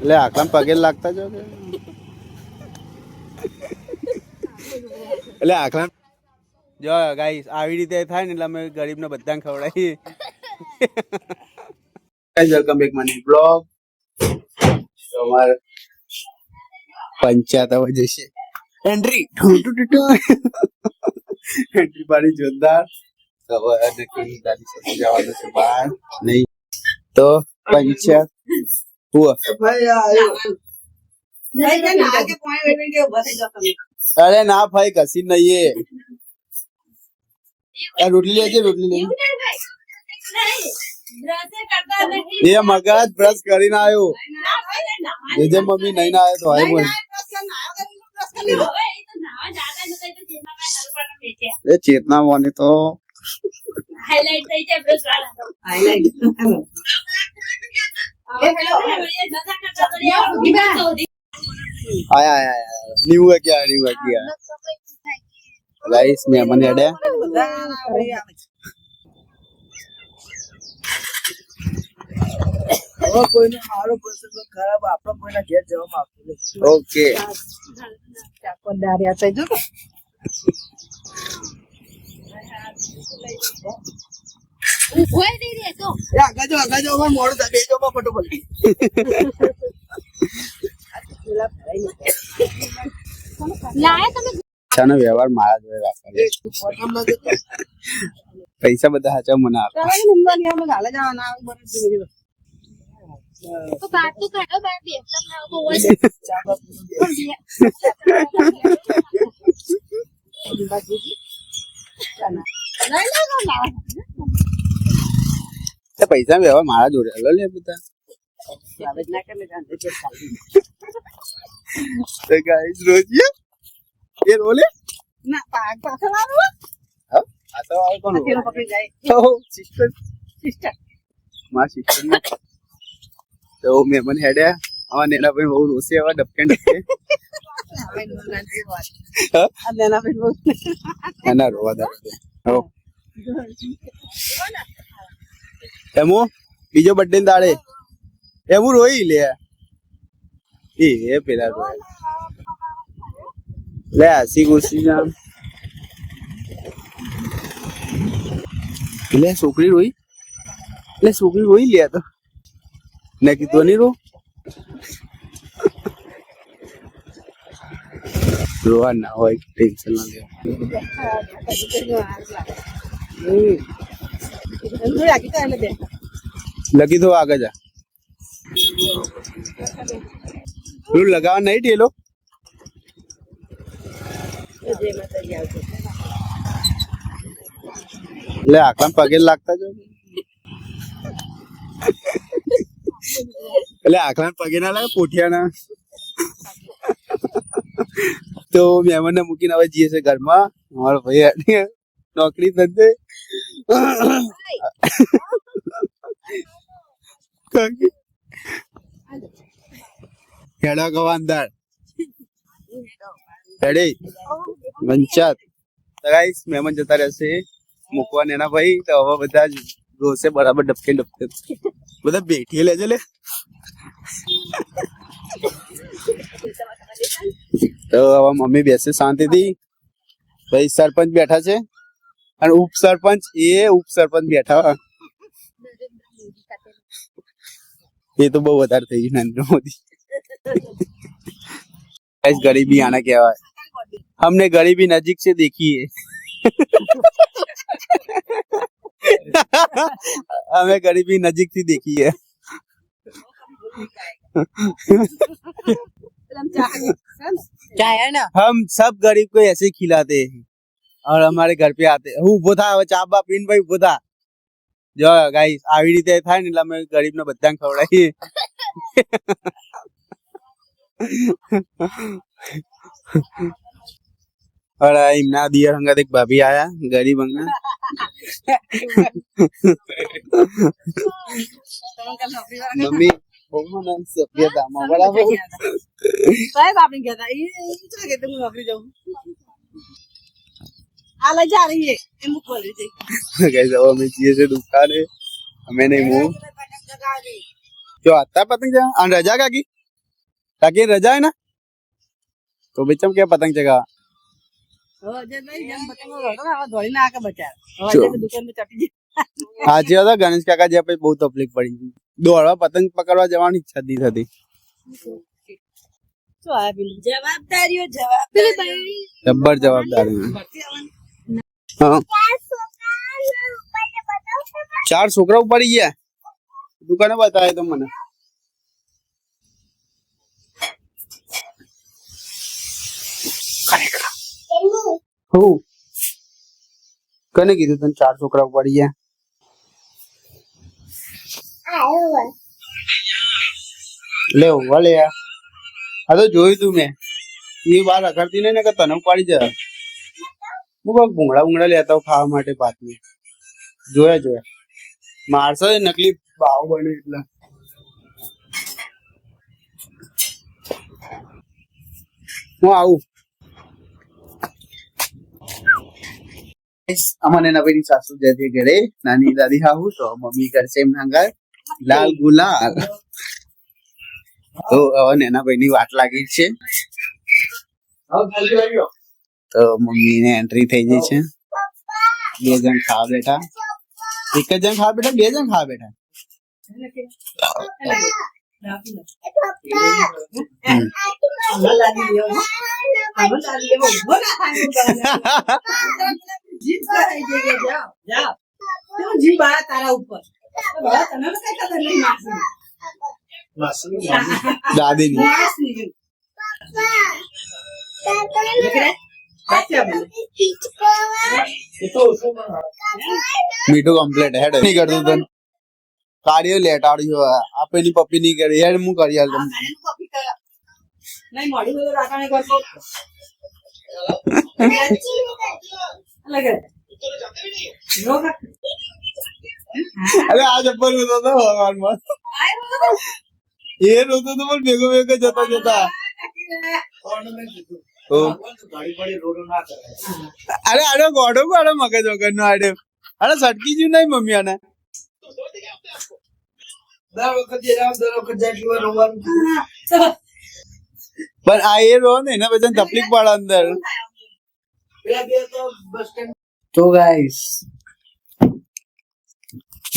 એટલે આખલા પગે લાગતા જો એટલે આખલા જો ગાઈસ આવી રીતે થાય ને એટલે અમે ગરીબને બધાને ખવડાવીએ. Guys welcome back my blog. તો અમારે પંચાયત હવે જશે એન્ટ્રી એન્ટ્રી પાડી જોરદાર. હવે નક્કી દાદી સાથે જવાનું છે બહાર નહીં તો પંચાયત હુआ अरे ना भाई कसी नहीं है रोटली लेजे रोटली ले ये मगज ब्रश કરીને આવ્યો જે મમ્મી નહીં ના આવ્યો તો આય બોલ એ ચેતના મોને તો હાઈલાइट થઈ છે બ્રશ વાળા હાઈલાइट आया आया न्यू है क्या गाइस मेहमान हेडे કોઈને મારો પ્રસંગ ખરાબ આપણો કોઈના ઘેર જવા માંગતો ओके ચાકોદારિયા થઈ જો ઓય દે દે તો આગળ જો મોડું થાય બેજો ફટોફટ લાયા તમે ચાનો વ્યવહાર મારા જોડે રાખવાનો પૈસા બધા હાચા મને આપો તો બાત તો કાઢો બાર બે તમને આવો હોય તો પૈસા વ્યવહાર મારા જોડે હલો લે બધા तो गाइस रोजिए ये रोले ના પાક પાછળ આવો હા આ તો આવ કોણ તેરો પકડી જાય ઓ સિસ્ટર માં સિસ્ટર તો મે મને હેડે આવા નેના ભાઈ બહુ રોસે આવા ડબકે ડબકે અલ્લાના ભાઈ બહુ ના રોવા દે હો એમો બીજો બર્થડે દાડે એવું રોઈ લે એ પેલા રોય લે હસી ખુશી જામ લે છોકરી રોઈ લે તો ને કીધું નહીં રો રોવા ના હોય ટેન્શન ના લે લગી તો આગળ જા लगावा नहीं ढेलो ले आखला पगे लागता जो એટલે આખલા પગે ના લાગે પોઠિયા ના તો મહેમાન ને મૂકીને હવે જઈએ છે ઘરમાં અમારો ભાઈ નોકરી ધંધે હેડા ગવાનદાર હેડે પંચાયત ગાઈસ મહેમાન જતા રહેશે મૂકવા નેના ભાઈ તો હવે બધા રોસે બરાબર ડબકે બધા બેઠી લેજે લે તો હવે મમ્મી બેસે શાંતિથી ભાઈ સરપંચ બેઠા છે અને ઉપસરપંચ બેઠા ये तो बहुत વધારે થઈ ગયું नरेंद्र मोदी ऐस गरीबी आना क्या है हमने गरीबी नजीक से देखी है हमें गरीबी नजीक से देखी है हम सब गरीब को ऐसे खिलाते हैं और हमारे घर पे आते હું ઉભો થા હવે ચા બા પીન ભાઈ ઉભો થા જો ગાઈસ આવી રીતે થાય ને એટલે અમે ગરીબને બધાને ખવડાવીએ और इमना दिया हंगा देख भाभी आया गरीब हंगा मम्मी बहुमन सभ्यता में बराबर સાહેબ આપણે કહેતા એ શું કે તમે નોકરી જાઉં આ લઈ જા રહી है એ મૂકવા લઈ જઈ गाइस अब हमें चाहिए से दुकान है हमें नहीं मुंह जो आता पतंग जा रजा काकी કાકી રજા है ना तो बेचम क्या पतंग चगा સાચી વાત ગણેશ કાકા જ્યાં પછી બહુ તકલીફ પડી દોડવા પતંગ પકડવા જવાની ઈચ્છા જ નહીં થતી જવાબદારીઓ પેલી બાઈ જબ્બર જવાબદારી હા 4 છોકરા પડી ગયા દુકાને બતાવે તો મને હું કને કીધું તને 4 છોકરા પડી ગયા લે વાલે આ તો જોયું તું મેં એ બાર અકડતી નહીં ને કે તને ઉપાડી જાય હું કોઈક ભૂંગળા લેતા હોઉં ખાવા માટે પાતની જોયા મારસો નકલી ભાવ બને એટલે હું આવું અમને નવીની સાસુ જતી ઘરે નાની દાદી આવું તો મમ્મી કરશે એમના ઘર લાલ ગુલાલ તો હવે નેના ભાઈ ની વાટ લાગી છે તો મમ્મી ને એન્ટ્રી થઈ ગઈ છે 2 જણ ખાવા બેઠા એક જ જણ ખાવા બેઠા 2 જણ ખાવા બેઠા દાદી ની મીઠું કમ્પ્લીટ હેડ નહીં કરતું તને કાર્યો લેટાડ્યો આપેની પપ્પી નહીં કરી હેડ હું કરી આલ અરે આ જબ્બર રોતો હતો ભગવાનમાં એ રોતો તો પણ ભેગો જતા અરે આડો ગોડો મગજ વગર નો આડે અરે સટકી જ્યું નહીં મમ્મી આને પણ આ એ રો ને એના પછી તકલીફ પડે અંદર તો ગાઈસ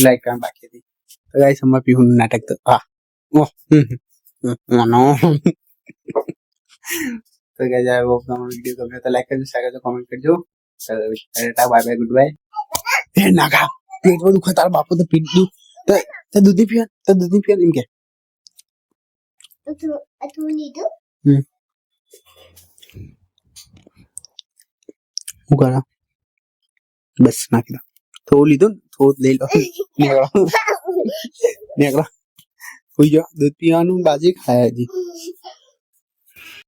લાઈક કામ બાકી હતી તો ગાઈસ અમાર પીહું નાટક તો હા નો તો ગાઈસ આ વોક નો વિડિયો ગમે તો લાઈક કરજો શેર કરજો કમેન્ટ કરજો tata bye bye goodbye એ નાગા પેટ બધું ખાય તારા બાપુ તો પીટ દઉં તે દૂધ પીવા એમ કે હું કરા બસ નાખી દો થોડું લીધું ને થોડું લઈ લો નીકળો હુઈ જાઓ દૂધ પીવાનું બાજી ખાય હજી